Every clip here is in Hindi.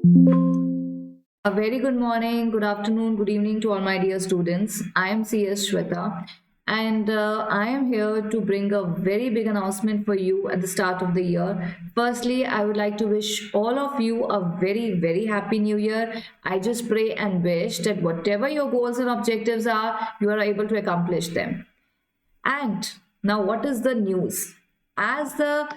A very good morning, good afternoon, good evening to all my dear students. I am CS Shweta, and I am here to bring a very big announcement for you at the start of the year. Firstly, I would like to wish all of you a very, very happy new year. I just pray and wish that whatever your goals and objectives are, you are able to accomplish them. And now, what is the news? As the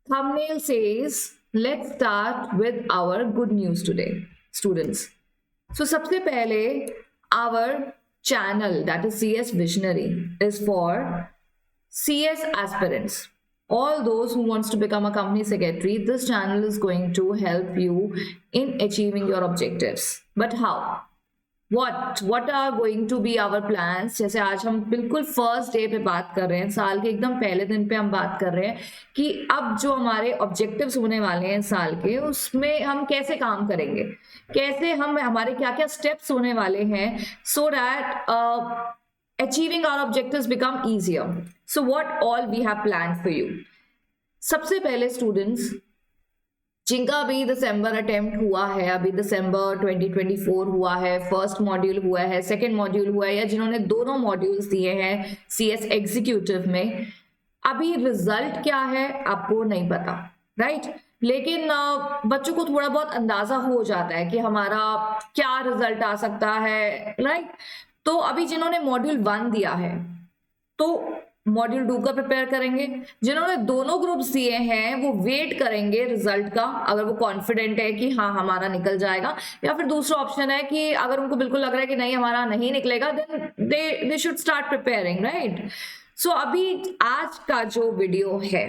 thumbnail says, let's start with our good news today, students. So, सबसे पहले our channel, that is CS Visionary, is for CS aspirants. All those who wants to become a company secretary, this channel is going to help you in achieving your objectives. But how? what are going to be our plans? जैसे आज हम बिल्कुल फर्स्ट डे पे बात कर रहे हैं, साल के एकदम पहले दिन पे हम बात कर रहे हैं कि अब जो हमारे ऑब्जेक्टिव्स होने वाले हैं साल के, उसमें हम कैसे काम करेंगे, कैसे हम हमारे क्या क्या स्टेप्स होने वाले हैं, so that achieving our objectives become easier. So what all we have planned for you? सबसे पहले स्टूडेंट्स जिनका अभी दिसंबर अटेम्प्ट हुआ है, अभी दिसंबर 2024 हुआ है, फर्स्ट मॉड्यूल हुआ है, सेकंड मॉड्यूल हुआ है, या जिन्होंने दोनों मॉड्यूल्स दिए हैं सीएस एग्जीक्यूटिव में, अभी रिजल्ट क्या है आपको नहीं पता, राइट? लेकिन बच्चों को थोड़ा बहुत अंदाजा हो जाता है कि हमारा क्या रिजल्ट आ सकता है, राइट? तो अभी जिन्होंने मॉड्यूल 1 दिया है तो मॉड्यूल 2 का प्रिपेयर करेंगे। जिन्होंने दोनों ग्रुप्स दिए हैं वो वेट करेंगे रिजल्ट का, अगर वो कॉन्फिडेंट है कि हाँ हमारा निकल जाएगा, या फिर दूसरा ऑप्शन है कि अगर उनको बिल्कुल लग रहा है कि नहीं हमारा नहीं निकलेगा, then they should start preparing, right? So अभी आज का जो वीडियो है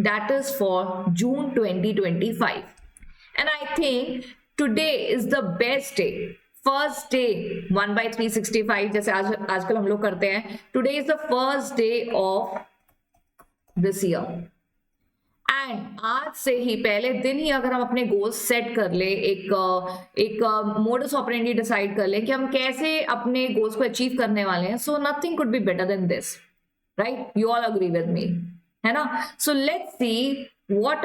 that is for June 2025 and I think today is the best day, first day 1/365 जैसे आजकल हम लोग करते हैं। Today is the first day of this year and आज से ही पहले दिन ही अगर हम अपने गोल्स सेट कर ले, एक मोडस ऑपरेंडी डिसाइड कर ले कि हम कैसे अपने गोल्स को अचीव करने वाले हैं, so nothing could be better than this, right? You all agree with me, है ना? So let's see what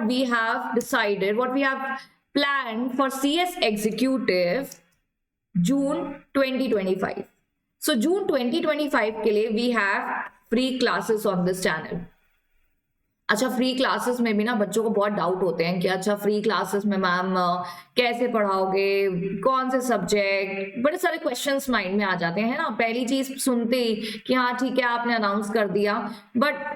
we have decided, what we have planned for CS Executive June 2025. So June 2025 के लिए we have free classes on this channel. अच्छा, फ्री क्लासेस में भी ना बच्चों को बहुत डाउट होते हैं कि अच्छा फ्री क्लासेस में मैम कैसे पढ़ाओगे, कौन से सब्जेक्ट, बड़े सारे क्वेश्चंस माइंड में आ जाते हैं ना पहली चीज सुनते ही कि हाँ ठीक है आपने अनाउंस कर दिया, but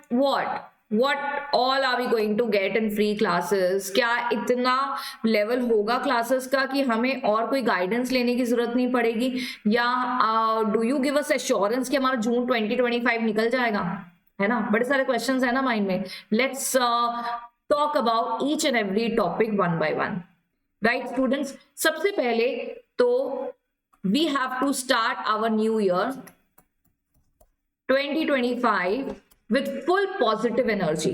what all are we going to get in free classes? क्या इतना लेवल होगा क्लासेस का कि हमें और कोई गाइडेंस लेने की जरूरत नहीं पड़ेगी, या do you give us assurance कि हमारा जून 2025 निकल जाएगा, है ना? बड़े सारे क्वेश्चंस है ना माइंड में। Let's talk about each and every topic one by one, right students? सबसे पहले तो we have to start our new year 2025 with full positive energy.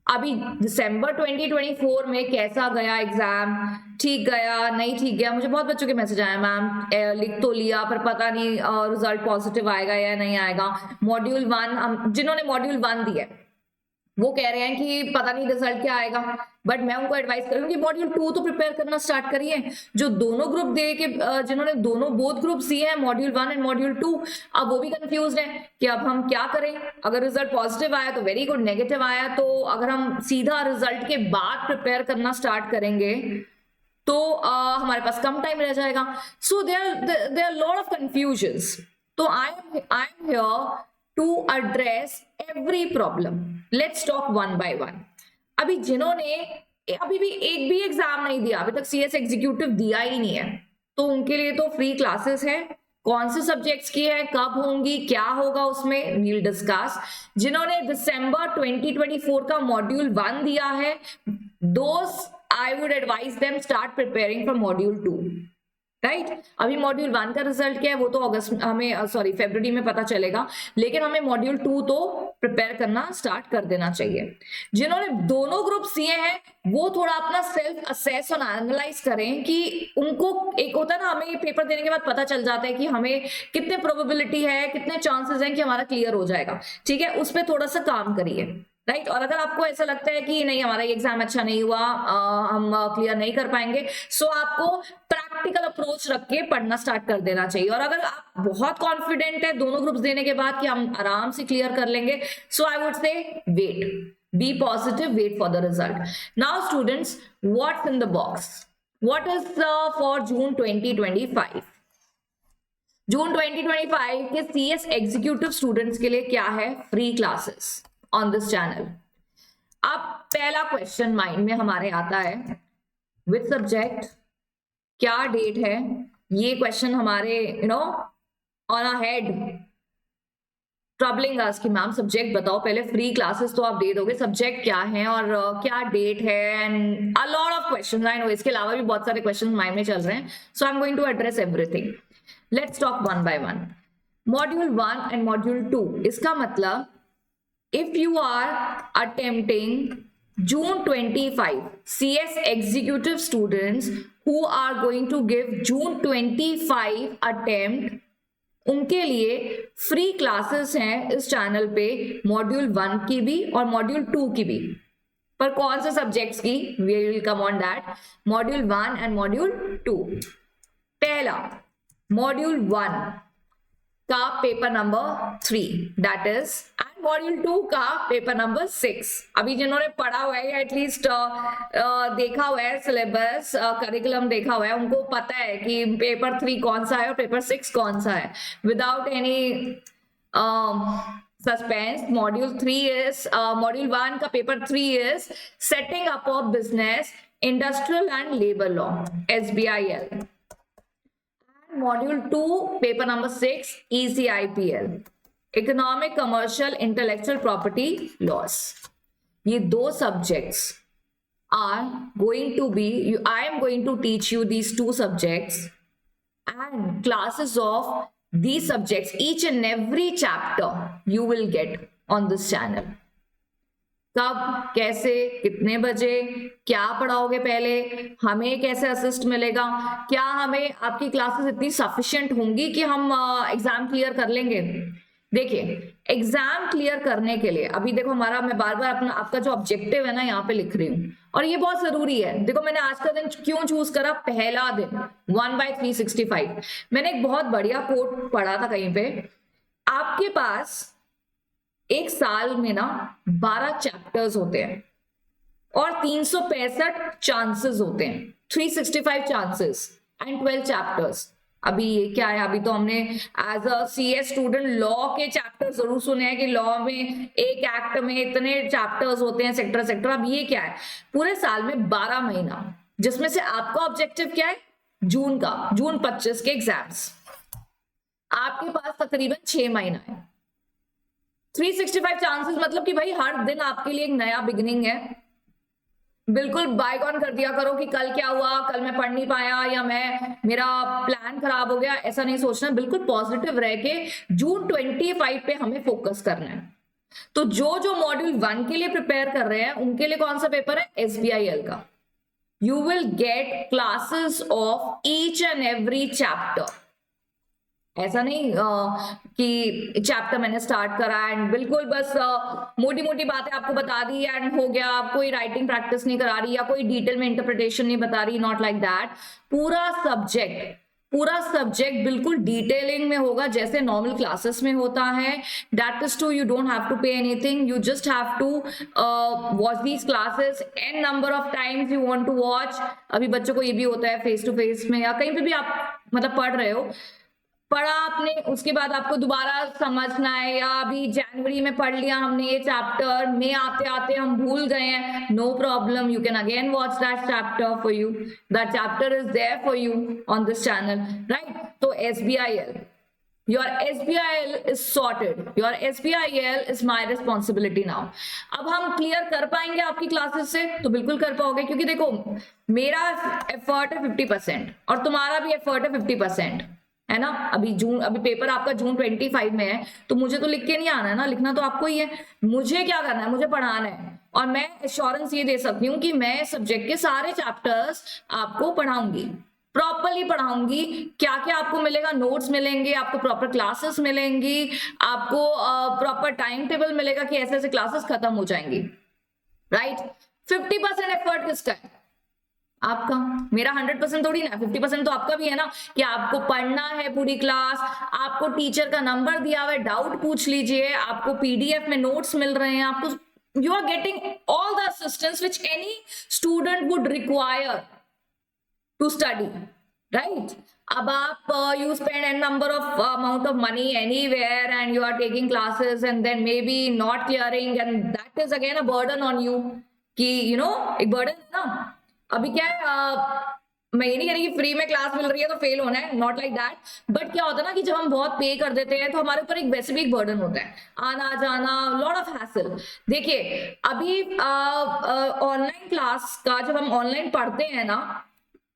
अभी दिसंबर 2024 में कैसा गया एग्जाम, ठीक गया नहीं ठीक गया? मुझे बहुत बच्चों के मैसेज आए मैम लिख तो लिया पर पता नहीं रिजल्ट पॉजिटिव आएगा या नहीं आएगा। मॉड्यूल 1 जिन्होंने मॉड्यूल 1 दिया वो कह रहे हैं कि पता नहीं रिजल्ट क्या आएगा, बट मैं उनको एडवाइस करूंगी मॉड्यूल 2 तो प्रिपेयर करना स्टार्ट करिए। जो दोनों ग्रुप दे के जिन्होंने बोथ ग्रुप दिए हैं मॉड्यूल 1 एंड मॉड्यूल 2, अब वो भी कंफ्यूज है कि अब हम क्या करें। अगर रिजल्ट पॉजिटिव आया तो वेरी गुड, नेगेटिव आया तो अगर हम सीधा रिजल्ट के बाद प्रिपेयर करना स्टार्ट करेंगे तो हमारे पास कम टाइम रह जाएगा। So there are lot of confusions, तो I am here to address every problem. Let's talk one by one. अभी जिन्होंने अभी भी एक भी एग्जाम नहीं दिया, अभी तक सीएस एग्जीक्यूटिव दिया ही नहीं है, तो उनके लिए तो फ्री क्लासेस है। कौन से सब्जेक्ट्स की है, कब होंगी, क्या होगा उसमें, वील डिस्कस। जिन्होंने दिसंबर 2024 का मॉड्यूल 1 दिया है, दोस्त I would advise them start preparing for module 2, right? अभी मॉड्यूल 1 का रिजल्ट क्या है वो तो फरवरी में पता चलेगा, लेकिन हमें मॉड्यूल 2 तो प्रिपेयर करना स्टार्ट कर देना चाहिए। जिन्होंने दोनों ग्रुप दिए हैं वो थोड़ा अपना सेल्फ असेस और एनालाइज करें कि उनको एक होता है ना, हमें पेपर देने के बाद पता चल जाता है कि हमें कितने प्रोबेबिलिटी है, कितने चांसेस हैं कि हमारा क्लियर हो जाएगा, ठीक है? उस पर थोड़ा सा काम करिए, राइट। और अगर आपको ऐसा लगता है कि नहीं हमारा एग्जाम अच्छा नहीं हुआ, हम क्लियर नहीं कर पाएंगे, सो आपको प्रैक्टिकल अप्रोच रख के पढ़ना स्टार्ट कर देना चाहिए। और अगर आप बहुत कॉन्फिडेंट है दोनों ग्रुप्स देने के बाद कि हम आराम से क्लियर कर लेंगे, so I would say wait, be positive, wait for the result. Now students, what's in the box? What is for June 2025? June 2025 के CS एग्जीक्यूटिव स्टूडेंट्स के लिए क्या है? Free classes on this channel. अब पहला क्वेश्चन माइंड में हमारे आता है, विच सब्जेक्ट, क्या डेट है? ये क्वेश्चन हमारे ऑन अ हेड ट्रबलिंग अस कि मैम सब्जेक्ट बताओ पहले, फ्री क्लासेस तो आप दे दोगे, सब्जेक्ट क्या है और क्या डेट है, and a lot of questions. I know इसके अलावा भी बहुत सारे क्वेश्चंस माइंड में चल रहे हैं, so I am going to address everything. Let's talk one by one. Module 1 and module 2, इसका मतलब if you are attempting June 25, CS executive students who are going to give June 25 attempt, उनके लिए फ्री क्लासेस हैं इस चैनल पे, मॉड्यूल 1 की भी और मॉड्यूल 2 की भी। पर कौन से सब्जेक्ट्स की? We will come on that. Module 1 and module 2। पहला, मॉड्यूल 1 का paper number 3 that is, and module 2 का पेपर नंबर 6। अभी जिन्होंने पढ़ा हुआ है, एटलीस्ट देखा हुआ है सिलेबस, करिकुलम देखा हुआ है, उनको पता है कि पेपर 3 कौन सा है और पेपर 6 कौन सा है। विदाउट एनी सस्पेंस, मॉड्यूल 1 का paper 3 is setting up of business, industrial and labour law, SBIL। Module 2 paper number 6 ECIPL, economic, commercial, intellectual property laws. ये 2 subjects are going to be, I am going to teach you these 2 subjects and classes of these subjects, each and every chapter you will get on this channel. कब, कैसे, कितने बजे, क्या पढ़ाओगे पहले, हमें कैसे असिस्ट मिलेगा, क्या हमें आपकी क्लासेस इतनी सफिशिएंट होंगी कि हम एग्जाम क्लियर कर लेंगे? देखिए, एग्जाम क्लियर करने के लिए अभी देखो हमारा, मैं बार बार अपना आपका जो ऑब्जेक्टिव है ना यहाँ पे लिख रही हूँ, और ये बहुत जरूरी है। देखो मैंने आज का दिन क्यों चूज करा, पहला दिन 1/365। मैंने एक बहुत बढ़िया कोट पढ़ा था कहीं पे, आपके पास एक साल में ना 12 चैप्टर्स होते हैं और 365 चांसेस होते हैं, 365 चांसेस एंड 12 चैप्टर्स। अभी ये क्या है, अभी तो हमने as a CS student law के चैप्टर जरूर सुने हैं कि लॉ में एक एक्ट में इतने चैप्टर्स होते हैं, सेक्टर। अब ये क्या है, पूरे साल में 12 महीना, जिसमें से आपका ऑब्जेक्टिव क्या है, जून का, जून 25 के एग्जाम्स। आपके पास तकरीबन 6 महीना है। 365 चांसेस मतलब कि भाई हर दिन आपके लिए एक नया बिगिनिंग है। बिल्कुल बायगॉन कर दिया करो कि कल क्या हुआ, कल मैं पढ़ नहीं पाया या मेरा प्लान खराब हो गया, ऐसा नहीं सोचना। बिल्कुल पॉजिटिव रह के जून 25 पे हमें फोकस करना है। तो जो मॉड्यूल 1 के लिए प्रिपेयर कर रहे हैं उनके लिए कौन सा पेपर है, SBIL का। You will get classes of each and every chapter. ऐसा नहीं कि चैप्टर मैंने स्टार्ट करा एंड बिल्कुल बस मोटी मोटी बातें आपको बता दी एंड हो गया, कोई राइटिंग प्रैक्टिस नहीं करा रही या कोई डिटेल में इंटरप्रिटेशन नहीं बता रही, नॉट लाइक दैट। पूरा सब्जेक्ट बिल्कुल डिटेलिंग में होगा जैसे नॉर्मल क्लासेस में होता है। That is too, you don't have to pay anything, you just have to watch these classes n number of times you want to watch. अभी बच्चों को ये भी होता है फेस टू फेस में या कहीं पे भी आप मतलब पढ़ रहे हो, पढ़ा आपने, उसके बाद आपको दोबारा समझना है, या अभी जनवरी में पढ़ लिया हमने ये चैप्टर, में आते आते हम भूल गए हैं, no problem, you can again watch that chapter for you, that chapter is there for you on this channel, right. तो SBIL, your SBIL is sorted, your SBIL is my responsibility now। अब हम क्लियर कर पाएंगे आपकी क्लासेस से, तो बिल्कुल कर पाओगे, क्योंकि देखो मेरा एफर्ट है 50% और तुम्हारा भी एफर्ट है 50%, है ना। अभी पेपर आपका जून 25 में है, तो मुझे तो लिख के नहीं आना है ना, लिखना तो आपको ही है। मुझे क्या करना है, मुझे पढ़ाना है, और मैं एश्योरेंस ये दे सकती हूँ कि मैं सब्जेक्ट के सारे चैप्टर्स आपको पढ़ाऊंगी, प्रॉपरली पढ़ाऊंगी। क्या क्या आपको मिलेगा, नोट्स मिलेंगे, आपको प्रॉपर क्लासेस मिलेंगी, आपको प्रॉपर टाइम टेबल मिलेगा कि ऐसे ऐसे क्लासेस खत्म हो जाएंगी, राइट। 50% एफर्ट किसका है? आपका। मेरा 100% थोड़ी ना, 50% तो आपका भी है ना, कि आपको पढ़ना है पूरी क्लास, आपको टीचर का नंबर दिया हुआ है, डाउट पूछ लीजिए, आपको पीडीएफ में नोट्स मिल रहे हैं, आपको you are getting all the assistance which any student would require to study, right? अब आप you spend n number of amount of money anywhere and you are taking classes and then maybe not clearing, and that is again a burden on you, कि you know एक burden है ना। अभी क्या है, मैं ये नहीं कह रही कि फ्री में क्लास मिल रही है तो फेल होना है, नॉट लाइक दैट, बट क्या होता है ना कि जब हम बहुत पे कर देते हैं तो हमारे ऊपर एक वैसे भी एक बर्डन होता है, आना जाना, लॉट ऑफ हैसल। देखिए अभी ऑनलाइन क्लास का, जब हम ऑनलाइन पढ़ते हैं ना,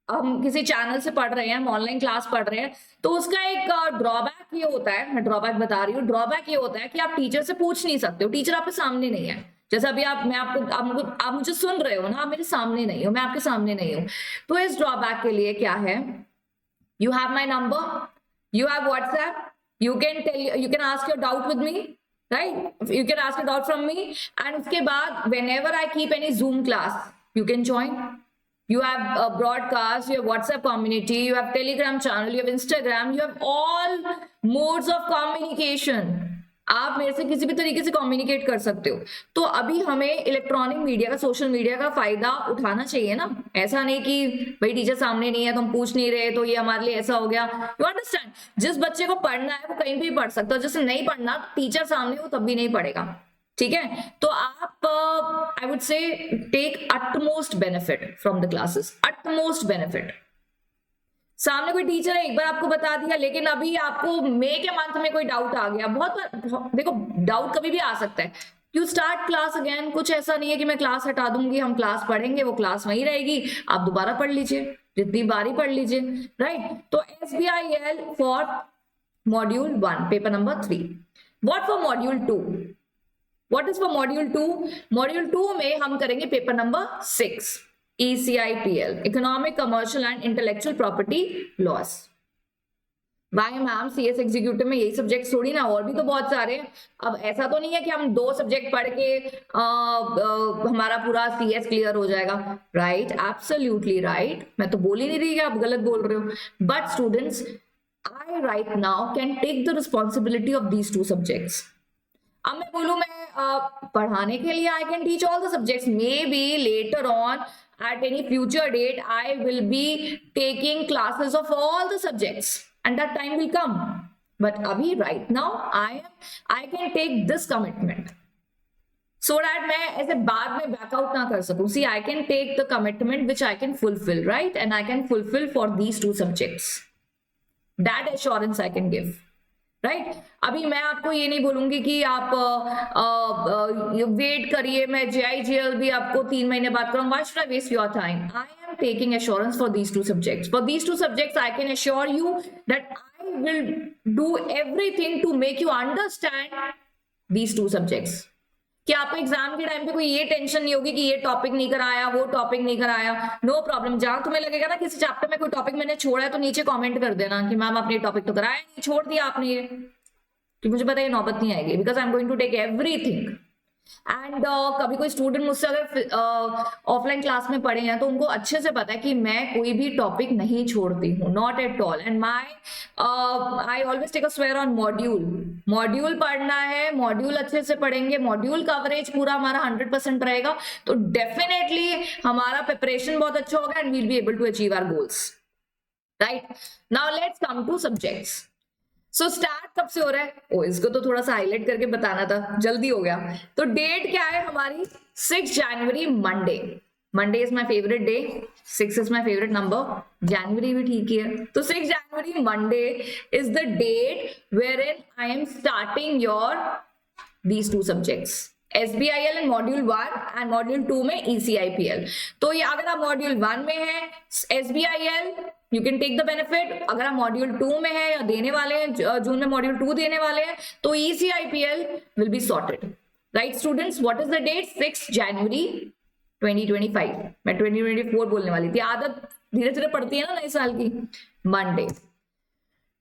हम किसी चैनल से पढ़ रहे हैं, हम ऑनलाइन क्लास पढ़ रहे हैं, तो उसका एक ड्रॉबैक ये होता है, मैं ड्रॉबैक बता रही हूँ, ड्रॉबैक ये होता है कि आप टीचर से पूछ नहीं सकते हो, टीचर आपके सामने नहीं है। जैसे अभी आप मुझे सुन रहे हो ना, आप मेरे सामने नहीं हो, मैं आपके सामने नहीं हूँ। तो इस ड्रॉबैक के लिए क्या है, you have my number, you have WhatsApp, you can ask your doubt with me, right, you can ask your doubt from me, and उसके बाद when ever I keep any zoom class you can join. You have a broadcast, you have WhatsApp community, you have Telegram channel, you have Instagram, you have all modes of communication. आप मेरे से किसी भी तरीके से कम्युनिकेट कर सकते हो। तो अभी हमें इलेक्ट्रॉनिक मीडिया का, सोशल मीडिया का फायदा उठाना चाहिए ना। ऐसा नहीं कि भाई टीचर सामने नहीं है तो हम पूछ नहीं रहे तो ये हमारे लिए ऐसा हो गया। यू अंडरस्टैंड, जिस बच्चे को पढ़ना है वो कहीं भी पढ़ सकता है, जिसे नहीं पढ़ना टीचर सामने हो तब भी नहीं पढ़ेगा, ठीक है। तो आप I would say take utmost benefit from the classes, utmost benefit. सामने कोई टीचर है, एक बार आपको बता दिया, लेकिन अभी आपको मई के मंथ में कोई डाउट आ गया, देखो डाउट कभी भी आ सकता है, यू स्टार्ट क्लास अगेन। कुछ ऐसा नहीं है कि मैं क्लास हटा दूंगी, हम क्लास पढ़ेंगे, वो क्लास वहीं रहेगी, आप दोबारा पढ़ लीजिए, जितनी बारी पढ़ लीजिए, राइट। तो SBIL for module 1 paper number 3। What for module 2? What is for module 2? Module 2 में हम करेंगे paper number 6 ECIPL, economic, commercial and intellectual property loss. भाई मैम CS एग्जीक्यूटिव में यही सब्जेक्ट थोड़ी ना, और भी तो बहुत सारे। अब ऐसा तो नहीं है कि हम 2 सब्जेक्ट पढ़ के हमारा पूरा CS क्लियर हो जाएगा, राइट, एब्सोल्युटली राइट। मैं तो बोल ही नहीं रही कि आप गलत बोल रहे हो, but students I right now can take the responsibility of these 2 subjects. अब मैं बोलूं मैं पढ़ाने के लिए I can teach all the subjects, maybe later on at any future date I will be taking classes of all the subjects and that time will come, but abhi right now I can take this commitment so that मैं ऐसे बाद में बैकआउट ना कर सकूं। See, I can take the commitment which I can fulfill, right, and I can fulfill for these 2 subjects, that assurance I can give, right. अभी मैं आपको ये नहीं बोलूंगी कि आप वेट करिए, मैं JIGL भी आपको 3 महीने बाद करूँ, why should I waste your time? I am taking assurance for these 2 subjects. For these 2 subjects I can assure you that I will do everything to make you understand these 2 subjects. कि आपको एग्जाम के टाइम पे कोई ये टेंशन नहीं होगी कि ये टॉपिक नहीं कराया, वो टॉपिक नहीं कराया, नो प्रॉब्लम। जहां तुम्हें लगेगा ना किसी चैप्टर में कोई टॉपिक मैंने छोड़ा है तो नीचे कमेंट कर देना कि मैम आपने टॉपिक तो कराया नहीं, छोड़ दिया आपने ये, कि मुझे पता है नौबत नहीं आएगी, because I am going to take everything. And कभी कोई स्टूडेंट मुझसे अगर ऑफलाइन क्लास में पढ़े हैं तो उनको अच्छे से पता है कि मैं कोई भी टॉपिक नहीं छोड़ती हूँ, not at all. And I always take a swear on module पढ़ना है, मॉड्यूल अच्छे से पढ़ेंगे, मॉड्यूल कवरेज पूरा हमारा 100% रहेगा, तो डेफिनेटली हमारा प्रिपरेशन बहुत अच्छा होगा and we'll be able to achieve our goals, right. Now let's come to subjects. So start कब से हो रहा है? ओ, इसको तो थोड़ा सा हाईलाइट करके बताना था, जल्दी हो गया। तो डेट क्या है हमारी? 6 जनवरी, Monday. Monday is my favourite day, 6 is my favourite number, जनवरी भी ठीक ही है। तो 6 जनवरी Monday is the date where in I am starting your these 2 subjects, SBIL in module 1 and module 2 में ECIPL। तो ये अगर आप मॉड्यूल 1 में है SBIL you can take the benefit, अगर आप मॉड्यूल 2 में है या देने वाले हैं, जून में मॉड्यूल 2 देने वाले हैं, तो ECIPL will be sorted, right students. What is the date? 6 जनवरी 2025। मैं 2024 बोलने वाली थी, आदत धीरे धीरे पढ़ती है ना नए साल की। मंडे।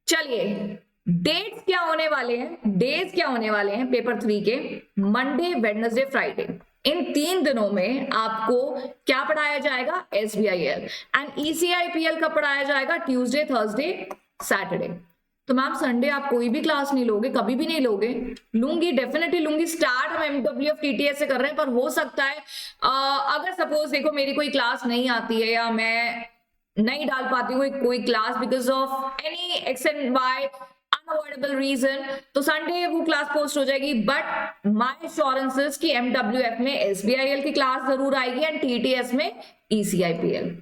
चलिए डेट्स क्या होने वाले हैं, डेज क्या होने वाले हैं पेपर 3 के, मंडे वेडनेसडे फ्राइडे। इन 3 दिनों में आपको क्या पढ़ाया जाएगा, SBIL एंड ECIPL का पढ़ाया जाएगा ट्यूसडे थर्सडे सैटरडे। तो मैम संडे आप कोई भी क्लास नहीं लोगे, कभी भी नहीं लोगे? लूंगी, डेफिनेटली लूंगी। स्टार्ट हम MWF TTS से कर रहे हैं, पर हो सकता है अगर सपोज देखो मेरी कोई क्लास नहीं आती है या मैं नहीं डाल पाती हूँ कोई class because of any x and y unavoidable reason, तो संडे वो क्लास पोस्ट हो जाएगी। बट माय एश्योरेंसेस कि MWF में SBIL की क्लास जरूर आएगी एंड TTS में ECIPL।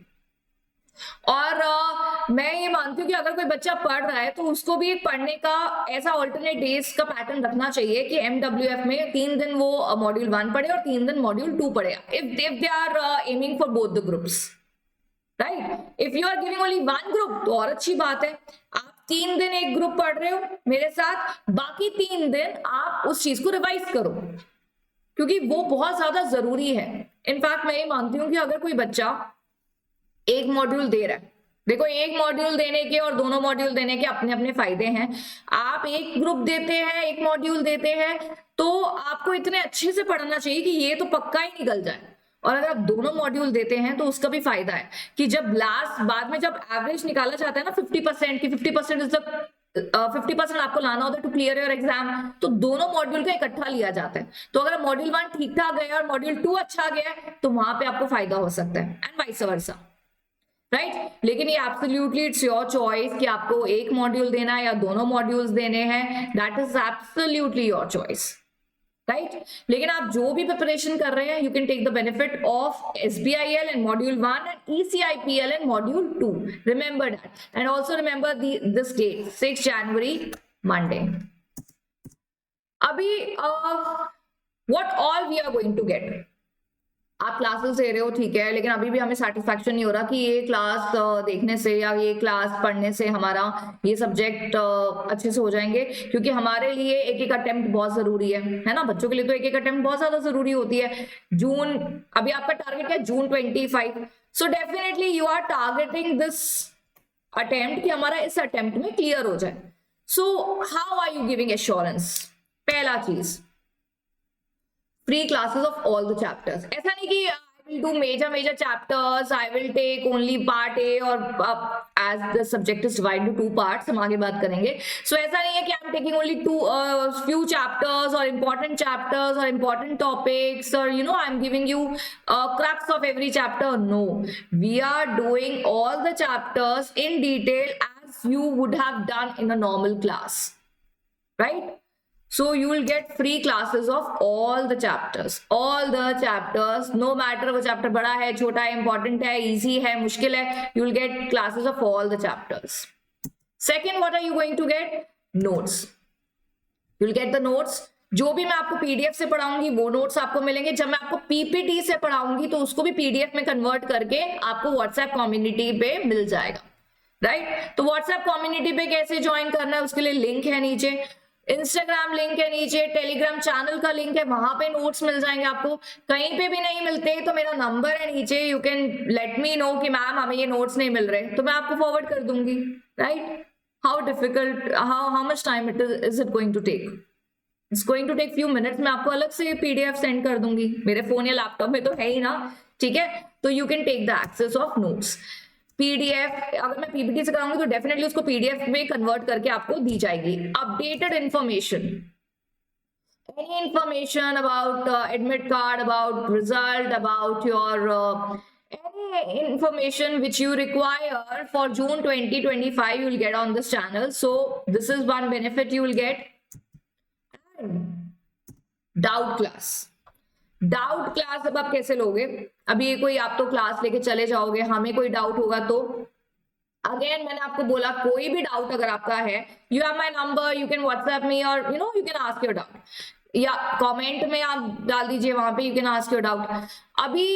और मैं ये मानती हूँ कि अगर कोई बच्चा पढ़ रहा है तो उसको भी एक पढ़ने का ऐसा ऑल्टरनेट डेज का पैटर्न रखना चाहिए कि MWF में 3 दिन वो मॉड्यूल 1 पढ़े और 3 दिन मॉड्यूल 2 पढ़े, if they are aiming for both the groups, right. If you are giving only 1 group तो और अच्छी बात है, आप 3 दिन एक ग्रुप पढ़ रहे हो मेरे साथ, बाकी 3 दिन आप उस चीज को रिवाइज करो, क्योंकि वो बहुत ज्यादा जरूरी है। इनफैक्ट मैं ये मानती हूँ कि अगर कोई बच्चा एक मॉड्यूल दे रहा है, देखो एक मॉड्यूल देने के और दोनों मॉड्यूल देने के अपने अपने फायदे हैं। आप एक ग्रुप देते हैं, एक मॉड्यूल देते हैं, तो आपको इतने अच्छे से पढ़ना चाहिए कि ये तो पक्का ही निकल जाए। और अगर आप दोनों मॉड्यूल देते हैं तो उसका भी फायदा है कि जब लास्ट बाद में जब एवरेज निकाला जाता है ना 50% की, 50% इज द 50% आपको लाना होता है टू क्लियर योर एग्जाम, तो दोनों मॉड्यूल का इकट्ठा लिया जाता है। तो अगर मॉड्यूल 1 ठीक ठाक गया और मॉड्यूल 2 अच्छा गया तो वहां पे आपको फायदा हो सकता है एंड वाइस वर्सा, राइट। लेकिन ये एब्सोल्युटली इट्स योर चॉइस कि आपको एक मॉड्यूल देना है या दोनों मॉड्यूल्स देने हैं, that is absolutely your choice, right. लेकिन आप जो भी प्रिपरेशन कर रहे हैं you can take the benefit of SBIL and module 1 and ECIPL and module 2, remember that and also remember this date 6 January Monday. अभी what all we are going to get, आप क्लासेस दे रहे हो ठीक है, लेकिन अभी भी हमें सेटिस्फैक्शन नहीं हो रहा कि ये क्लास देखने से या ये क्लास पढ़ने से हमारा ये सब्जेक्ट अच्छे से हो जाएंगे, क्योंकि हमारे लिए एक एक अटेम्प्ट बहुत जरूरी है ना। बच्चों के लिए तो एक एक अटेम्प्ट बहुत ज्यादा जरूरी होती है। जून, अभी आपका टारगेट है June 25, so definitely you are targeting this attempt कि हमारा इस अटेम्प्ट में क्लियर हो जाए। So how are you giving assurance? पहला चीज, free classes of all the chapters। ऐसा नहीं कि I will do major chapters, I will take only part A और as the subject is divided into 2 parts, हम आगे बात करेंगे। So ऐसा नहीं है कि I'm taking only few chapters or important chapters or important topics or you know I'm giving you crux of every chapter। No, we are doing all the chapters in detail as you would have done in a normal class, right? So you will get free classes of all the chapters, no matter वो chapter बड़ा है, छोटा है, important है, easy है, मुश्किल है, you will get classes of all the chapters। Second, what are you going to get? Notes। You will get the notes। जो भी मैं आपको PDF से पढ़ाऊंगी वो नोट्स आपको मिलेंगे। जब मैं आपको PPT से पढ़ाऊंगी तो उसको भी PDF में कन्वर्ट करके आपको WhatsApp कम्युनिटी पे मिल जाएगा, राइट। तो WhatsApp कम्युनिटी पे कैसे ज्वाइन करना है उसके लिए लिंक है नीचे, इंस्टाग्राम लिंक है नीचे, टेलीग्राम चैनल का लिंक है, वहां पे नोट्स मिल जाएंगे आपको। कहीं पे भी नहीं मिलते तो मेरा नंबर है नीचे, you can let me know कि मैम हमें ये नोट्स नहीं मिल रहे, तो मैं आपको फॉरवर्ड कर दूंगी, right. How difficult, how much time is it going to take? It's going to take few minutes. मैं आपको अलग से PDF सेंड कर दूंगी, मेरे फोन या लैपटॉप में तो है ही ना, ठीक है। तो you can take the access of notes. PDF अगर मैं PPT से कराऊंगी तो डेफिनेटली उसको PDF में कन्वर्ट करके आपको दी जाएगी। Updated information, any information about admit card, about result, about your any information which you require for June 2025 you will get on this channel। So this is one benefit you will get। Doubt class अब आप कैसे लोगे? अभी ये कोई आप तो क्लास लेके चले जाओगे, हमें कोई डाउट होगा तो अगेन मैंने आपको बोला कोई भी डाउट अगर आपका है, you have my number, you can WhatsApp me और you can ask your doubt, या कमेंट में आप डाल दीजिए, वहां पे you can ask your doubt. अभी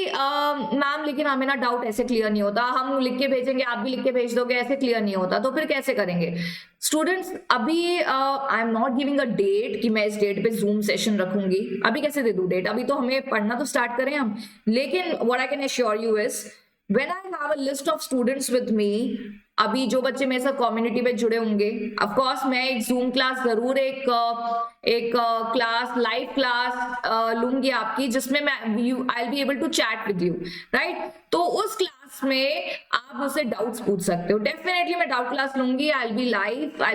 मैम लेकिन हमें ना डाउट ऐसे क्लियर नहीं होता, हम लिख के भेजेंगे आप भी लिख के भेज दोगे, ऐसे क्लियर नहीं होता, तो फिर कैसे करेंगे स्टूडेंट्स? अभी I am not giving a date कि मैं इस डेट पे जूम सेशन रखूंगी, अभी कैसे दे दूं डेट? अभी तो हमें पढ़ना तो स्टार्ट करें हम। लेकिन what I can assure you is when I have a list of students with me, अभी जो बच्चे मेरे साथ कम्युनिटी में जुड़े होंगे, ऑफ कोर्स मैं एक जूम क्लास जरूर एक क्लास लाइव क्लास लूंगी आपकी, जिसमें मैं I will be able to chat with you, right? तो उस क्लास में आप मुझसे डाउट्स पूछ सकते हो। डेफिनेटली मैं डाउट क्लास लूंगी। I will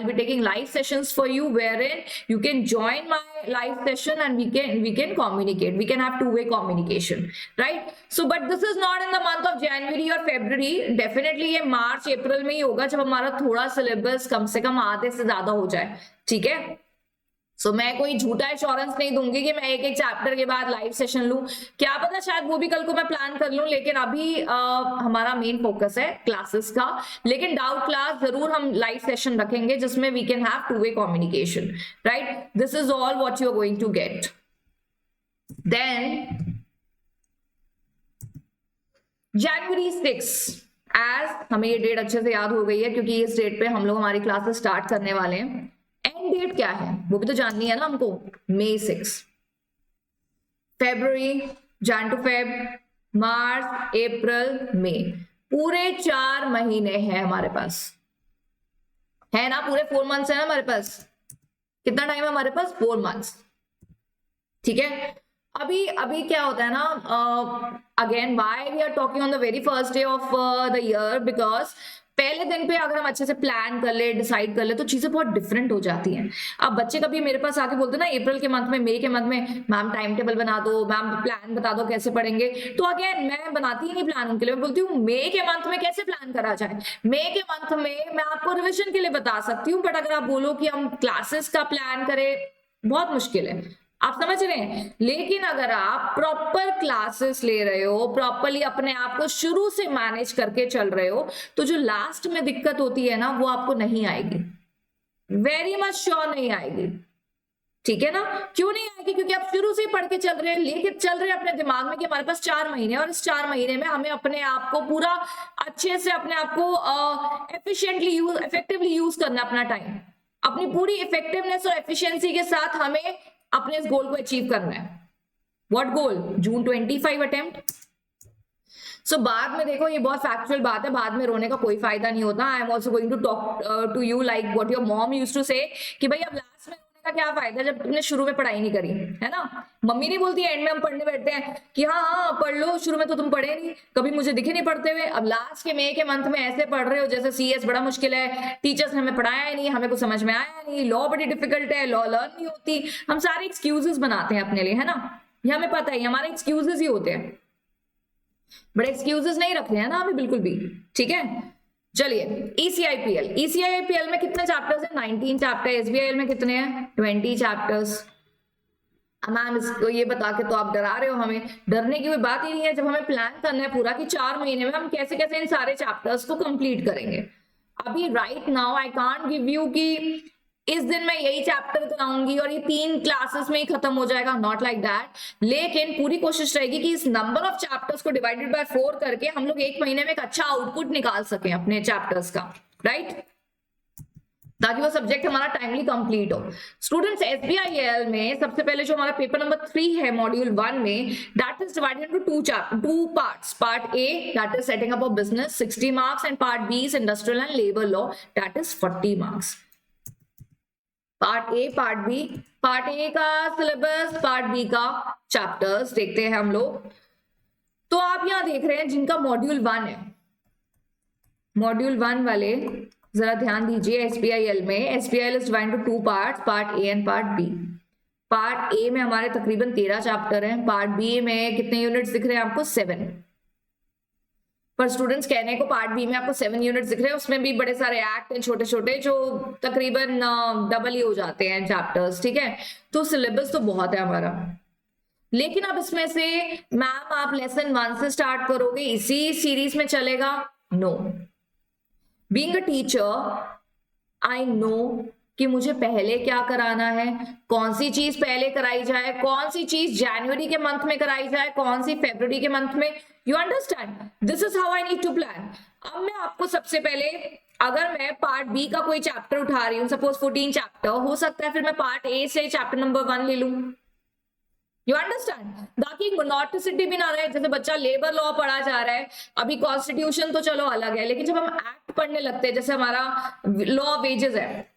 be taking live sessions for you, wherein you can join my live session and we can communicate, we can have two way communication, right? So but this is not in the month of January और फेब्रुवरी, डेफिनेटली ये मार्च अप्रैल में ही होगा, जब हमारा थोड़ा सिलेबस कम से कम आधे से ज्यादा हो जाए, ठीक है? सो मैं कोई झूठा इंश्योरेंस नहीं दूंगी कि मैं एक एक चैप्टर के बाद लाइव सेशन लूं, क्या पता शायद वो भी कल को मैं प्लान कर लूं, लेकिन अभी हमारा मेन फोकस है क्लासेस का। लेकिन डाउट क्लास जरूर हम लाइव सेशन रखेंगे, जिसमें we can have two way communication, right? This is all what you are going to get. Then January 6, as हमें ये डेट अच्छे से याद हो गई है, क्योंकि इस डेट पे हम लोग हमारी क्लासेस स्टार्ट करने वाले हैं। एंड डेट क्या है वो भी तो जाननी है ना हमको। May 6, February, Jan to Feb, मार्च, अप्रैल, मई, पूरे 4 महीने हैं हमारे पास, है ना? पूरे 4 मंथ्स है ना हमारे पास। कितना टाइम है हमारे पास? 4 मंथ्स, ठीक है? अभी क्या होता है ना, again why we are talking on the very first day of the year, because पहले दिन पे अगर हम अच्छे से प्लान कर ले, डिसाइड कर ले, तो चीजें बहुत डिफरेंट हो जाती हैं। अब बच्चे कभी मेरे पास आके बोलते ना अप्रैल के मंथ में, मई के मंथ में, मैम टाइम टेबल बना दो, मैम प्लान बता दो कैसे पढ़ेंगे। तो अगेन मैं बनाती ही नहीं प्लान उनके लिए, मैं बोलती हूँ मई के मंथ में कैसे प्लान करा जाए। मई के मंथ में मैं आपको रिविजन के लिए बता सकती हूँ, बट अगर आप बोलो कि हम क्लासेस का प्लान करें, बहुत मुश्किल है, आप समझ रहे हैं? लेकिन अगर आप प्रॉपर क्लासेस ले रहे हो, प्रॉपरली अपने आप को शुरू से मैनेज करके चल रहे हो, तो जो लास्ट में दिक्कत होती है ना, वो आपको नहीं आएगी, वेरी मच श्योर नहीं आएगी, ठीक है ना? क्यों नहीं आएगी? क्योंकि आप शुरू से ही पढ़ के चल रहे हैं, लेके चल रहे हैं अपने दिमाग में कि हमारे पास 4 महीने, और इस 4 महीने में हमें अपने आप को पूरा अच्छे से, अपने आप को इफेक्टिवली यूज करना, अपना टाइम, अपनी पूरी इफेक्टिवनेस और एफिशिएंसी के साथ हमें अपने इस गोल को अचीव करना है। What goal? June 25 attempt. सो बाद में देखो, ये बहुत फैक्चुअल बात है, बाद में रोने का कोई फायदा नहीं होता। I am also going to talk to you like what your mom used to say, कि भाई अब लास्ट में रोने का क्या फायदा जब तुमने शुरू में पढ़ाई नहीं करी, है ना? मम्मी नहीं बोलती एंड में हम पढ़ने बैठते हैं कि हाँ हाँ पढ़ लो, शुरू में तो तुम पढ़े नहीं, कभी मुझे दिखे नहीं पढ़ते हुए, अब लास्ट के मई के मंथ में ऐसे पढ़ रहे हो जैसे CS बड़ा मुश्किल है, टीचर्स ने हमें पढ़ाया ही नहीं, हमें कुछ समझ में आया नहीं, लॉ बड़ी डिफिकल्ट है, लॉ लर्न नहीं होती। हम सारे एक्सक्यूजेस बनाते हैं अपने लिए, है ना? ये हमें पता है, हमारे एक्सक्यूजेस ही होते हैं, बट एक्सक्यूजेस नहीं रखते हैं ना हमें बिल्कुल भी, ठीक है? चलिए, ECIPL में कितने चैप्टर्स हैं? 19 चैप्टर। SBIL में कितने हैं? 20 चैप्टर्स। मैम इसको ये बता के तो आप डरा रहे हो हमें। डरने की कोई बात ही नहीं है, जब हमें प्लान करना है पूरा कि 4 महीने में हम कैसे कैसे इन सारे चैप्टर्स को कंप्लीट करेंगे। अभी right now I can't give you कि इस दिन मैं यही चैप्टर कराऊंगी और ये 3 क्लासेस में ही खत्म हो जाएगा, नॉट लाइक दैट। लेकिन पूरी कोशिश रहेगी कि इस नंबर ऑफ चैप्टर्स को डिवाइडेड बाय 4 करके हम लोग 1 महीने में एक अच्छा आउटपुट निकाल सकें अपने चैप्टर्स का, राइट? ताकि वो सब्जेक्ट हमारा टाइमली कंप्लीट हो। स्टूडेंट्स, SBIL में सबसे पहले जो हमारा पेपर नंबर 3 है मॉड्यूल 1 में, that is divided into 2 parts. Part A that is setting up a business, 60 marks, and part B is industrial and labour law, that is 40 marks. Part A, part B, part A का सिलेबस, पार्ट B का चैप्टर्स देखते हैं हम लोग। तो आप यहां देख रहे हैं जिनका मॉड्यूल 1 है, मॉड्यूल 1 वाले जरा ध्यान दीजिए। SBIL में SBIL is divided into 2 parts, part A and part B। Part A में हमारे तकरीबन 13 चैप्टर हैं, पार्ट B में कितने यूनिट्स दिख रहे हैं आपको? 7। पर स्टूडेंट्स कहने को पार्ट B में आपको 7 यूनिट्स दिख रहे हैं, उसमें भी बड़े सारे एक्ट हैं छोटे छोटे जो तकरीबन डबल ही हो जाते हैं चैप्टर्स, ठीक है? तो सिलेबस तो बहुत है हमारा। लेकिन अब इसमें से मैम आप लेसन 1 से स्टार्ट करोगे, इसी सीरीज में चलेगा? No. Being a teacher I know कि मुझे पहले क्या कराना है, कौन सी चीज पहले कराई जाए, कौन सी चीज जनवरी के मंथ में कराई जाए, कौन सी फरवरी के मंथ में। You understand? This is how I need to plan. अब मैं आपको सबसे पहले, अगर मैं पार्ट B का कोई चैप्टर उठा रही हूँ, सपोज 14 चैप्टर, हो सकता है फिर मैं पार्ट A से चैप्टर नंबर 1 ले लूं, यू अंडरस्टैंड, ताकि मोनोटोसिटी भी ना रहे। जैसे बच्चा लेबर लॉ पढ़ा जा रहा है, अभी कॉन्स्टिट्यूशन तो चलो अलग है, लेकिन जब हम एक्ट पढ़ने लगते हैं, जैसे हमारा लॉ ऑफ वेजेस है,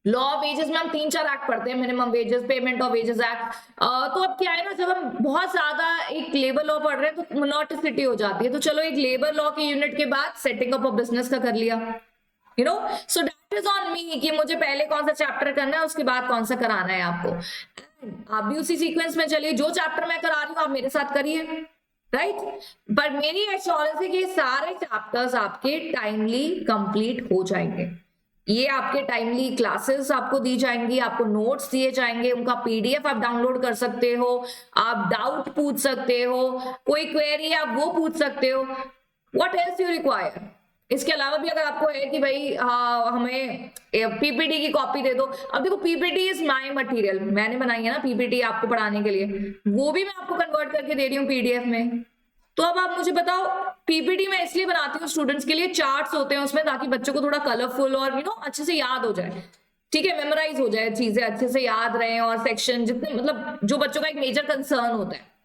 लॉ ऑफ वेजेस में हम 3-4 एक्ट पढ़ते हैं, minimum wages, payment of wages act. तो अब क्या है ना, जब हम बहुत ज्यादा एक लेबर लॉ पढ़ रहे हैं तो मोनोटोसिटी हो जाती है। तो चलो एक लेबर लॉ के यूनिट के बाद सेटिंग अप ऑफ बिजनेस का कर लिया, you know. So that is on me कि मुझे पहले कौन सा चैप्टर करना है, उसके बाद कौन सा कराना है आपको। आप भी उसी सीक्वेंस में चलिए, जो चैप्टर मैं करा रही हूँ आप मेरे साथ करिए, राइट। पर मेरी एश्योरेंस है कि सारे चैप्टर्स आपके टाइमली कंप्लीट हो जाएंगे। ये आपके टाइमली क्लासेस आपको दी जाएंगी, आपको नोट्स दिए जाएंगे, उनका पीडीएफ आप डाउनलोड कर सकते हो, आप डाउट पूछ सकते हो, कोई क्वेरी आप वो पूछ सकते हो। What else you require. इसके अलावा भी अगर आपको है कि भाई हमें पीपीटी की कॉपी दे दो, अब देखो पीपीटी इज माय मटेरियल, मैंने बनाई है ना पीपीटी आपको पढ़ाने के लिए, वो भी मैं आपको कन्वर्ट करके दे रही हूँ पीडीएफ में। तो अब आप मुझे बताओ, पीपीटी मैं इसलिए बनाती हूँ स्टूडेंट्स के लिए, चार्ट्स होते हैं उसमें, ताकि बच्चों को थोड़ा कलरफुल और अच्छे से याद हो जाए, ठीक है, मेमोराइज हो जाए, चीजें अच्छे से याद रहे, और सेक्शन जितने मतलब जो बच्चों का एक मेजर कंसर्न होता है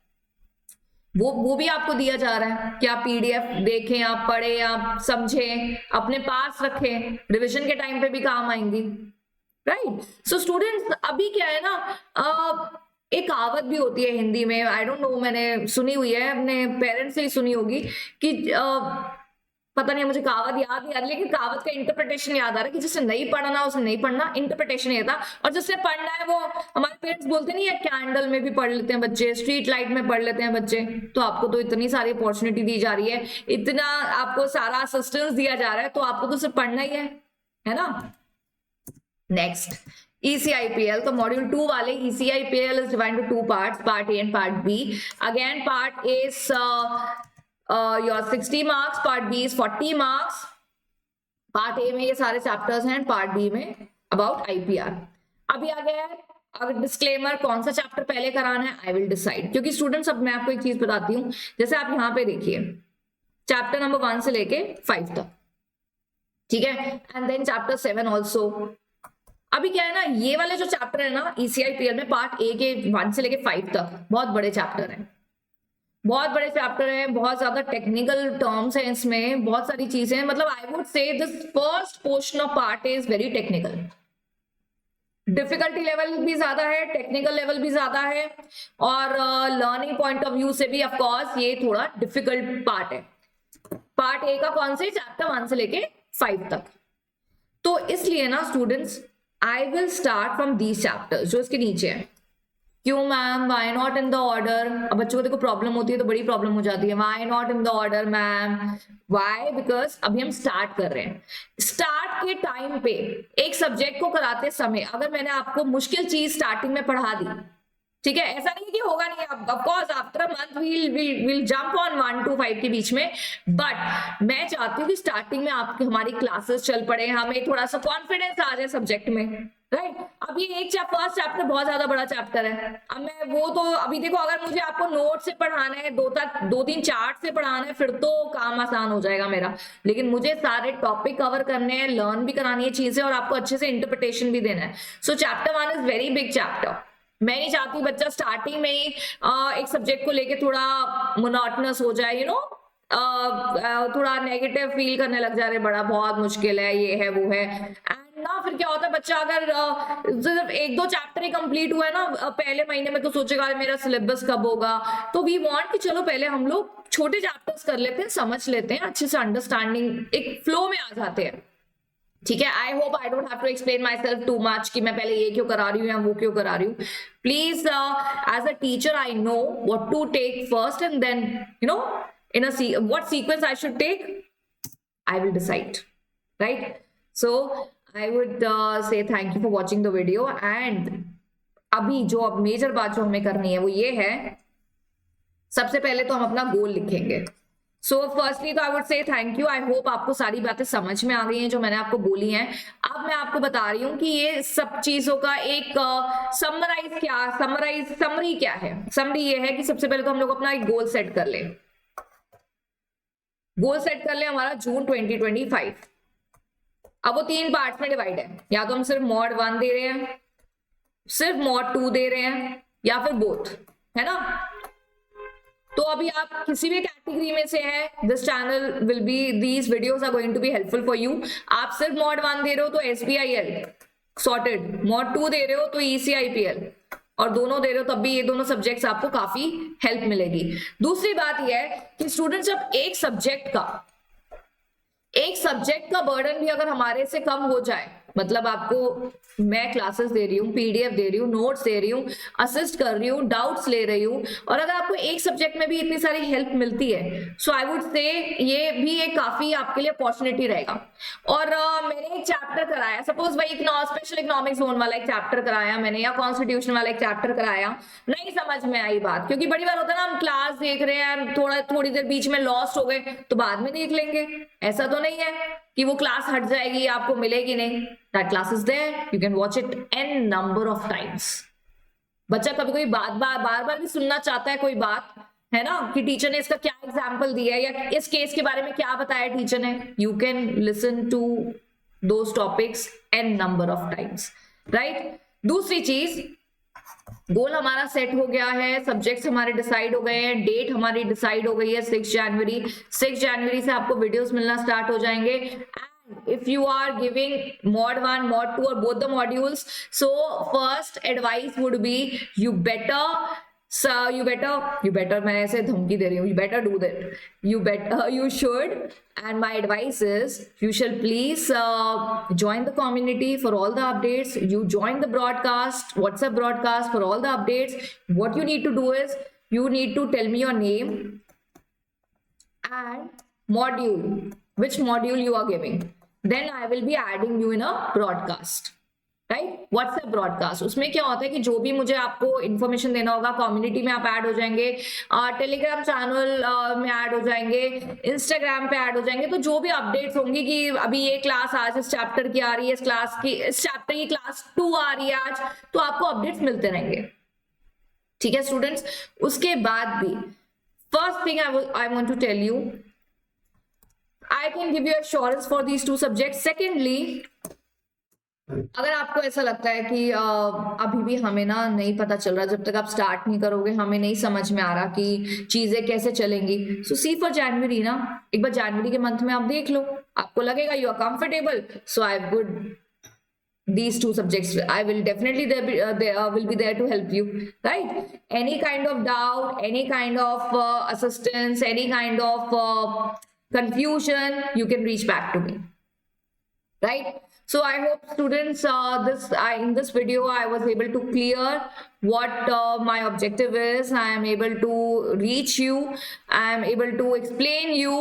वो भी आपको दिया जा रहा है कि आप पीडीएफ देखें, आप पढ़ें, आप समझें, अपने पास रखें, रिविजन के टाइम पे भी काम आएंगी, राइट। सो स्टूडेंट्स, अभी क्या है ना, एक कहावत भी होती है हिंदी में, आई डोंट नो, मैंने सुनी हुई है, अपने पेरेंट्स से ही सुनी होगी कि पता नहीं, मुझे कहावत याद नहीं आ रही, लेकिन कहावत का इंटरप्रिटेशन याद आ रहा है कि जिससे नहीं पढ़ना उसे नहीं पढ़ना, इंटरप्रिटेशन ये था। और जिससे पढ़ना है वो, हमारे पेरेंट्स बोलते नहीं है, कैंडल में भी पढ़ लेते हैं बच्चे, स्ट्रीट लाइट में पढ़ लेते हैं बच्चे। तो आपको तो इतनी सारी अपॉर्चुनिटी दी जा रही है, इतना आपको सारा असिस्टेंस दिया जा रहा है, तो आपको तो सिर्फ पढ़ना ही है ना। नेक्स्ट, ECIPL, तो मॉड्यूल 2 वाले ECIPL is divided into 2 parts, part A and part B. Again, part A is your 60 marks, part B is 40 marks. Part A में ये सारे चैप्टर्स हैं, part B में about IPR। अभी आ गया है अगर डिस्क्लेमर, कौन सा चैप्टर पहले कराना है, आई विल डिसाइड, क्योंकि स्टूडेंट्स अब मैं आपको एक चीज बताती हूँ, जैसे आप यहाँ पे देखिए चैप्टर नंबर 1 से लेके 5 तक, ठीक है, एंड देन चैप्टर 7 ऑल्सो। अभी क्या है ना, ये वाले जो चैप्टर है ना ECIPL में, पार्ट ए के 1 से लेके 5 तक बहुत बड़े चैप्टर हैं, बहुत बड़े चैप्टर हैं, बहुत ज्यादा टेक्निकल टर्म्स हैं इसमें, बहुत सारी चीजें हैं। मतलब आई वुड से this first portion of part A is very technical, difficulty level भी ज्यादा है, टेक्निकल लेवल भी ज्यादा है, और लर्निंग पॉइंट ऑफ व्यू से भी ऑफ कोर्स ये थोड़ा डिफिकल्ट पार्ट है। पार्ट ए का कौन से, चैप्टर 1 से लेके 5 तक। तो इसलिए ना students, I will start from these chapters जो इसके नीचे है। क्यों ma'am, why not in the order. अब बच्चों को देखो प्रॉब्लम होती है तो बड़ी प्रॉब्लम हो जाती है, why not in the order ma'am, why, because अभी हम स्टार्ट कर रहे हैं। स्टार्ट के टाइम पे एक सब्जेक्ट को कराते समय अगर मैंने आपको मुश्किल चीज स्टार्टिंग में पढ़ा दी, ठीक है, ऐसा नहीं कि होगा नहीं, of course after a month will jump on 1 to 5 के बीच में, बट मैं चाहती हूँ कि स्टार्टिंग में आपकी हमारी क्लासेस चल पड़े, हमें थोड़ा सा कॉन्फिडेंस आ जाए सब्जेक्ट में, राइट। अब ये एक फर्स्ट चैप्टर बहुत ज्यादा बड़ा चैप्टर है, अब मैं वो तो अभी देखो, अगर मुझे आपको नोट से पढ़ाना है, 2-3 चार्ट से पढ़ाना है, फिर तो काम आसान हो जाएगा मेरा, लेकिन मुझे सारे टॉपिक कवर करने हैं, लर्न भी करानी है चीजें, और आपको अच्छे से इंटरप्रिटेशन भी देना है। सो chapter 1 is very big chapter. मैं नहीं चाहती बच्चा स्टार्टिंग में ही एक सब्जेक्ट को लेके थोड़ा मोनोटोनस हो जाए, यू नो, थोड़ा नेगेटिव फील करने लग जा रहे, बड़ा बहुत मुश्किल है, ये है वो है, एंड ना फिर क्या होता है, बच्चा अगर सिर्फ 1-2 चैप्टर ही कंप्लीट हुआ है ना पहले महीने में, तो सोचेगा मेरा सिलेबस कब होगा। तो वी वांट कि चलो पहले हम लोग छोटे चैप्टर्स कर लेते हैं, समझ लेते हैं, अच्छे से अंडरस्टैंडिंग एक फ्लो में आ जाते हैं, ठीक है। I hope I don't have to explain myself too much कि मैं पहले ये क्यों करा रही हूँ या वो क्यों करा रही हूँ। Please, as a teacher I know what to take first, and then you know in what sequence I should take, I will decide, right? So I would say thank you for watching the video, and अभी जो अब मेजर बात जो हमें करनी है वो ये है, सबसे पहले तो हम अपना गोल लिखेंगे। सो फर्स्टली तो आई वुड से थैंक यू, आई होप आपको सारी बातें समझ में आ गई हैं जो मैंने आपको बोली हैं। अब मैं आपको बता रही हूँ कि ये सब चीजों का एक समरी क्या है। समरी ये है कि सबसे पहले तो हम लोग अपना एक गोल सेट कर लें, हमारा जून 2025। अब वो 3 पार्ट्स में डिवाइड है, या तो हम सिर्फ मॉड 1 दे रहे हैं, सिर्फ मॉड 2 दे रहे हैं, या फिर बोथ। है ना। तो अभी आप किसी भी कैटेगरी में से है, this channel will be, these videos are going to be helpful for you. आप सिर्फ मॉड 1 दे रहे हो तो SBIL सॉर्टेड, मॉड 2 दे रहे हो तो ECIPL, और दोनों दे रहे हो तब भी ये दोनों सब्जेक्ट्स आपको काफी हेल्प मिलेगी। दूसरी बात यह है कि स्टूडेंट जब एक सब्जेक्ट का बर्डन भी अगर हमारे से कम हो जाए, मतलब आपको मैं क्लासेस दे रही हूँ, PDF दे रही हूँ, नोट्स दे रही हूँ, असिस्ट कर रही हूँ, डाउट्स ले रही हूँ, और अगर आपको एक सब्जेक्ट में भी इतनी सारी हेल्प मिलती है, सो आई वुड से ये भी एक काफी आपके लिए अपॉर्चुनिटी रहेगा। और मैंने एक चैप्टर कराया, सपोज भाई स्पेशल इकोनॉमिक्स जोन वाला एक चैप्टर कराया मैंने, या कॉन्स्टिट्यूशन वाला एक चैप्टर कराया, नहीं समझ में आई बात, क्योंकि बड़ी बार होता है ना, हम क्लास देख रहे हैं, थोड़ी देर बीच में लॉस्ट हो गए तो बाद में देख लेंगे, ऐसा तो नहीं है कि वो क्लास हट जाएगी, आपको मिलेगी नहीं। That class is there, you can watch it n number of times। बच्चा कभी कोई बात बार बार भी सुनना चाहता है, कोई बात है ना, कि टीचर ने इसका क्या एग्जाम्पल दिया है या इस केस के बारे में क्या बताया टीचर ने, you can listen to those topics n number of times, राइट। दूसरी चीज, गोल हमारा सेट हो गया है, सब्जेक्ट्स हमारे डिसाइड हो गए हैं, डेट हमारी डिसाइड हो गई है 6 जनवरी। 6 जनवरी से आपको वीडियोस मिलना स्टार्ट हो जाएंगे। If you are giving mod 1, mod 2 or both the modules, so first advice would be you better मैं ऐसे धमकी दे रही हूँ, you better do that, you should, and my advice is you shall please join the community for all the updates, you join the broadcast, WhatsApp broadcast for all the updates. What you need to do is you need to tell me your name and module, which module you are giving, then I will be adding you in a broadcast, right. WhatsApp broadcast, उसमें क्या होता है कि जो भी मुझे आपको इन्फॉर्मेशन देना होगा, कम्युनिटी में आप ऐड हो जाएंगे, टेलीग्राम चैनल में ऐड हो जाएंगे, इंस्टाग्राम पे ऐड हो जाएंगे, तो जो भी अपडेट्स होंगी कि अभी ये क्लास आज इस चैप्टर की आ रही है, इस चैप्टर की क्लास 2 आ रही है आज, तो आपको अपडेट्स मिलते रहेंगे, ठीक है स्टूडेंट्स। उसके बाद भी first thing I want to tell you, I can give you assurance for these 2 subjects. Secondly, अगर आपको ऐसा लगता है कि अभी भी हमें ना नहीं पता चल रहा, जब तक आप स्टार्ट नहीं करोगे हमें नहीं समझ में आ रहा कि चीजें कैसे चलेंगी, सो सी फॉर जनवरी ना, एक बार जनवरी के मंथ में आप देख लो, आपको लगेगा you are comfortable, so I would these 2 subjects, I will definitely will be there to help you, right? Any kind of doubt, any kind of assistance, any kind of confusion, you can reach back to me, right? So I hope students, in this video I was able to clear what my objective is. I am able to reach you, I am able to explain you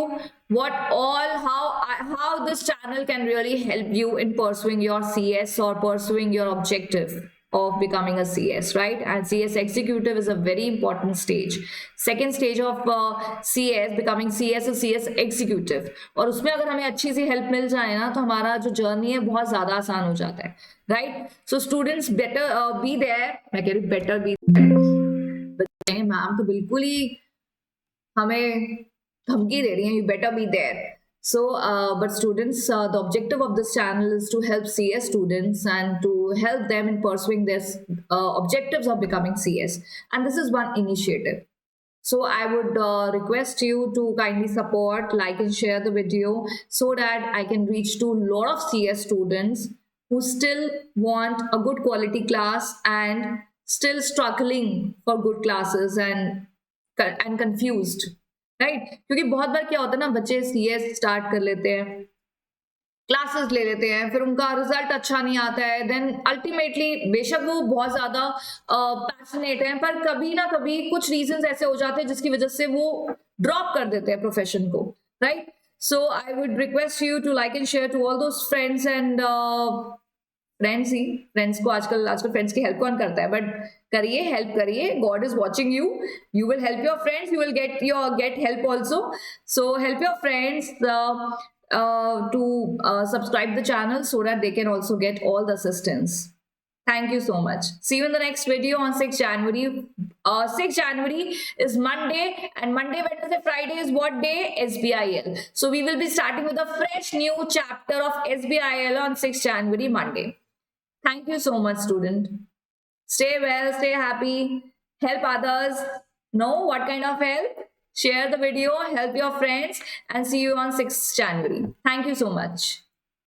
how this channel can really help you in pursuing your CS or pursuing your objective of becoming a CS, right? And CS executive is a very important stage. Second stage of CS, becoming CS is CS executive, और उसमें अगर हमें अच्छी सी हेल्प मिल जाए ना, तो हमारा जो जर्नी है बहुत ज्यादा आसान हो जाता है, right. So students better be there, मैं कह रही बेटर बी देयर, मैम तो बिल्कुल ही हमें धमकी दे रही हैं, you better be there. So, but students, the objective of this channel is to help CS students and to help them in pursuing their objectives of becoming CS. And this is one initiative. So I would request you to kindly support, like and share the video so that I can reach to a lot of CS students who still want a good quality class and still struggling for good classes and confused. Right, क्योंकि बहुत बार क्या होता है ना, बच्चे CS स्टार्ट कर लेते हैं, क्लासेस ले लेते हैं, फिर उनका रिजल्ट अच्छा नहीं आता है, देन अल्टीमेटली बेशक वो बहुत ज्यादा पैशनेट हैं, पर कभी ना कभी कुछ रीजंस ऐसे हो जाते हैं जिसकी वजह से वो ड्रॉप कर देते हैं प्रोफेशन को, right. So I would request you to like and share to all those friends and friends को आजकल फ्रेंड्स की हेल्प कौन करता है, बट करिए, हेल्प करिए, God is watching you, you will help your friends, you will get help also. So help your friends to subscribe the channel so that they can also get all the assistance. Thank you so much. See you in the next video on 6 January. 6 January is Monday, and Monday, Wednesday, Friday is what day? SBIL. So we will be starting with a fresh new chapter of SBIL on 6 January, Monday. Thank you so much, student. Stay well, stay happy. help others. Know what kind of help? Share the video, help your friends, and see you on 6th January. Thank you so much.